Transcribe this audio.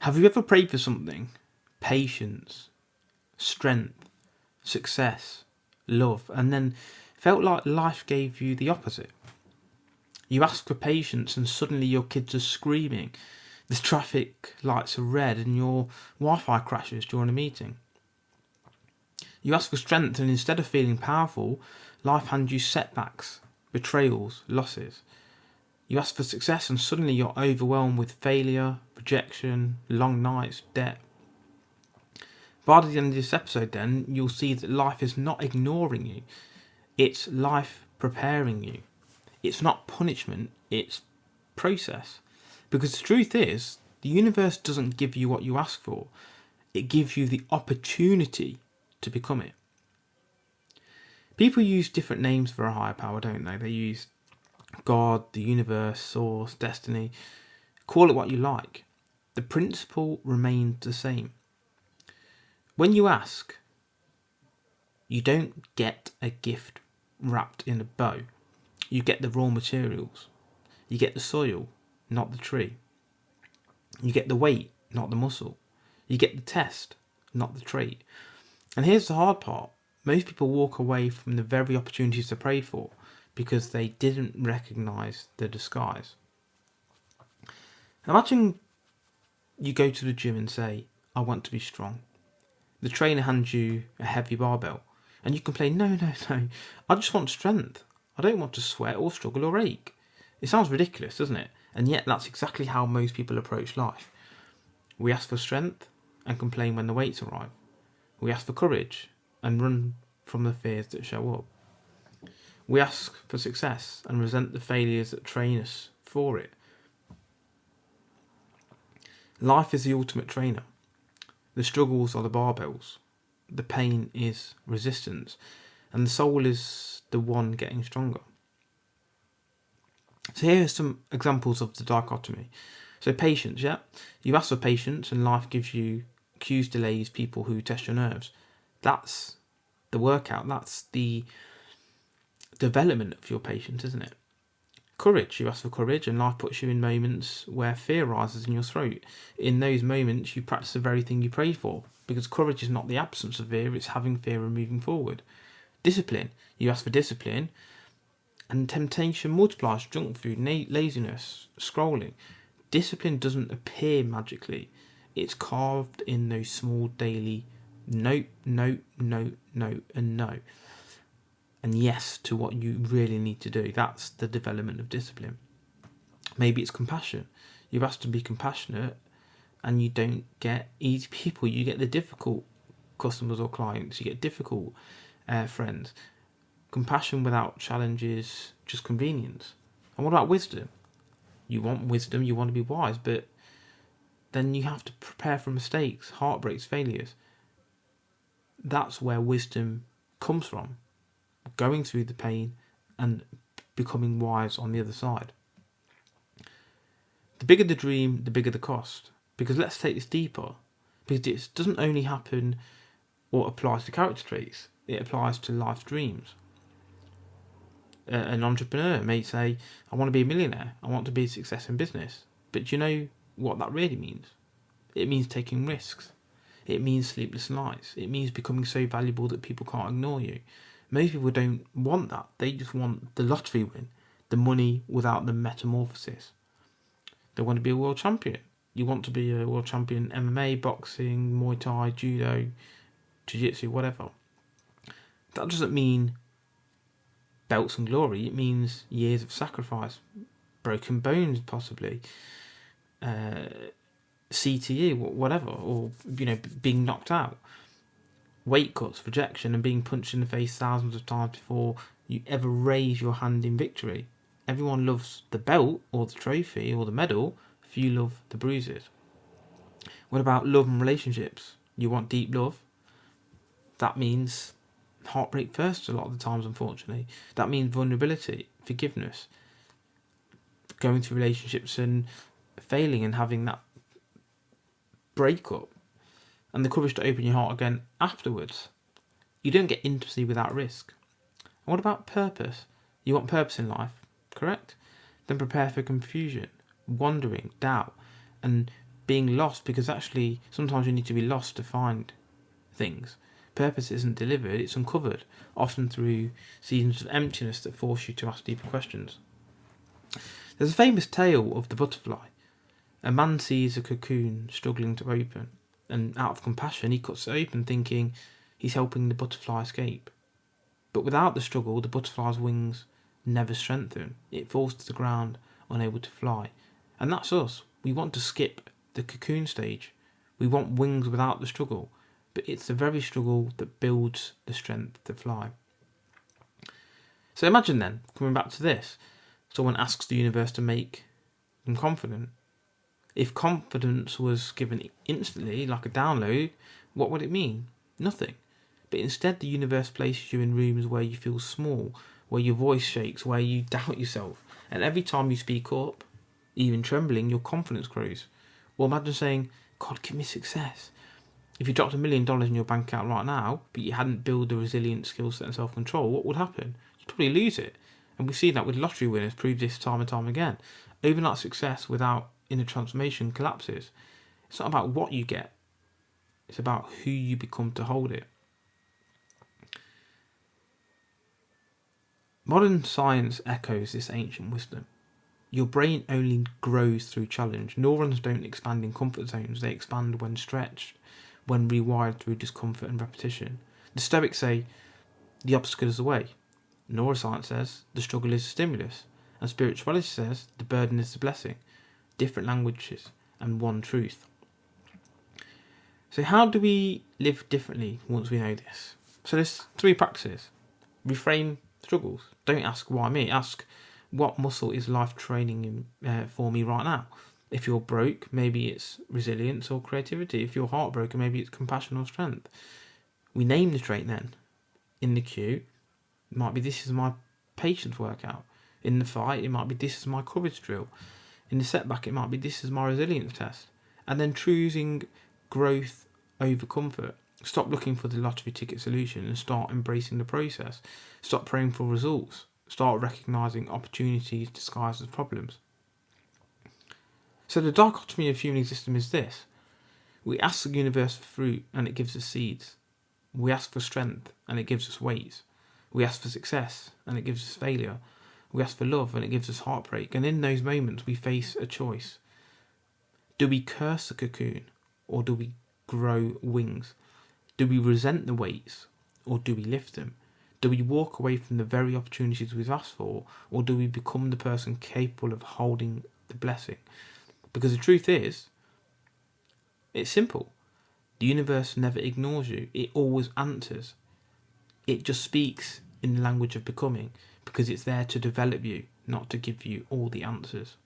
Have you ever prayed for something? Patience, strength, success, love, and then felt like life gave you the opposite? You ask for patience and suddenly your kids are screaming, the traffic lights are red and your Wi-Fi crashes during a meeting. You ask for strength and instead of feeling powerful, life hands you setbacks, betrayals, losses. You ask for success and suddenly you're overwhelmed with failure, rejection, long nights, debt. By the end of this episode then, you'll see that life is not ignoring you. It's life preparing you. It's not punishment, it's process. Because the truth is, the universe doesn't give you what you ask for. It gives you the opportunity to become it. People use different names for a higher power, don't they? They use God, the universe, source, destiny. Call it what you like. The principle remains the same. When you ask, you don't get a gift wrapped in a bow. You get the raw materials. You get the soil, not the tree. You get the weight, not the muscle. You get the test, not the trait. And here's the hard part. Most people walk away from the very opportunities they prayed for because they didn't recognise the disguise. Imagine you go to the gym and say, I want to be strong. The trainer hands you a heavy barbell and you complain, no, I just want strength. I don't want to sweat or struggle or ache. It sounds ridiculous, doesn't it? And yet that's exactly how most people approach life. We ask for strength and complain when the weights arrive. We ask for courage and run from the fears that show up. We ask for success and resent the failures that train us for it. Life is the ultimate trainer. The struggles are the barbells. The pain is resistance. And the soul is the one getting stronger. So here are some examples of the dichotomy. So patience, yeah? You ask for patience and life gives you cues, delays, people who test your nerves. That's the workout. That's the development of your patience, isn't it? Courage. You ask for courage and life puts you in moments where fear rises in your throat. In those moments, you practice the very thing you prayed for. Because courage is not the absence of fear, it's having fear and moving forward. Discipline. You ask for discipline and temptation multiplies. Junk food, laziness, scrolling. Discipline doesn't appear magically. It's carved in those small daily no, and no. And yes to what you really need to do. That's the development of discipline. Maybe it's compassion. You've asked to be compassionate and you don't get easy people. You get the difficult customers or clients. You get difficult friends. Compassion without challenge is just convenience. And what about wisdom? You want wisdom, you want to be wise, but then you have to prepare for mistakes, heartbreaks, failures. That's where wisdom comes from. Going through the pain and becoming wise on the other side. The bigger the dream, the bigger the cost. Because let's take this deeper. Because it doesn't only happen or applies to character traits. It applies to life's dreams. An entrepreneur may say, I want to be a millionaire. I want to be a success in business. But do you know what that really means? It means taking risks. It means sleepless nights. It means becoming so valuable that people can't ignore you. Most people don't want that. They just want the lottery win, the money without the metamorphosis. They want to be a world champion. You want to be a world champion in MMA, boxing, Muay Thai, Judo, Jiu-Jitsu, whatever. That doesn't mean belts and glory. It means years of sacrifice, broken bones possibly, CTE, whatever, or being knocked out. Weight cuts, rejection, and being punched in the face thousands of times before you ever raise your hand in victory. Everyone loves the belt or the trophy or the medal. Few love the bruises. What about love and relationships? You want deep love? That means heartbreak first a lot of the times, unfortunately. That means vulnerability, forgiveness, going through relationships and failing and having that breakup. And the courage to open your heart again afterwards. You don't get intimacy without risk. And what about purpose? You want purpose in life, correct? Then prepare for confusion, wandering, doubt, and being lost, because actually sometimes you need to be lost to find things. Purpose isn't delivered, it's uncovered, often through seasons of emptiness that force you to ask deeper questions. There's a famous tale of the butterfly. A man sees a cocoon struggling to open, and out of compassion he cuts it open, thinking he's helping the butterfly escape. But without the struggle, the butterfly's wings never strengthen. It falls to the ground, unable to fly. And that's us. We want to skip the cocoon stage. We want wings without the struggle. But it's the very struggle that builds the strength to fly. So imagine then, coming back to this, someone asks the universe to make them confident. If confidence was given instantly, like a download, what would it mean? Nothing. But instead the universe places you in rooms where you feel small, where your voice shakes, where you doubt yourself. And every time you speak up, even trembling, your confidence grows. Or imagine saying, God, give me success. If you dropped $1 million in your bank account right now, but you hadn't built a resilient skill set and self-control, what would happen? You'd probably lose it. And we see that with lottery winners, prove this time and time again. Overnight success without inner transformation collapses. It's not about what you get. It's about who you become to hold it. Modern science echoes this ancient wisdom. Your brain only grows through challenge. Neurons don't expand in comfort zones. They expand when stretched, when rewired through discomfort and repetition. The Stoics say, the obstacle is the way. Neuroscience says, the struggle is the stimulus. And spirituality says, the burden is the blessing. Different languages and one truth. So how do we live differently once we know this? So there's 3 practices. Reframe struggles. Don't ask why me. Ask, what muscle is life training for me right now? If you're broke, maybe it's resilience or creativity. If you're heartbroken, maybe it's compassion or strength. We name the trait then. In the queue, it might be this is my patience workout. In the fight, it might be this is my courage drill. In the setback, it might be this is my resilience test. And then choosing growth over comfort. Stop looking for the lottery ticket solution and start embracing the process. Stop praying for results. Start recognising opportunities disguised as problems. So the dichotomy of human existence is this. We ask the universe for fruit and it gives us seeds. We ask for strength and it gives us weights. We ask for success and it gives us failure. We ask for love and it gives us heartbreak. And in those moments we face a choice. Do we curse the cocoon or do we grow wings? Do we resent the weights or do we lift them? Do we walk away from the very opportunities we've asked for, or do we become the person capable of holding the blessing? Because the truth is, it's simple. The universe never ignores you. It always answers. It just speaks in the language of becoming, because it's there to develop you, not to give you all the answers.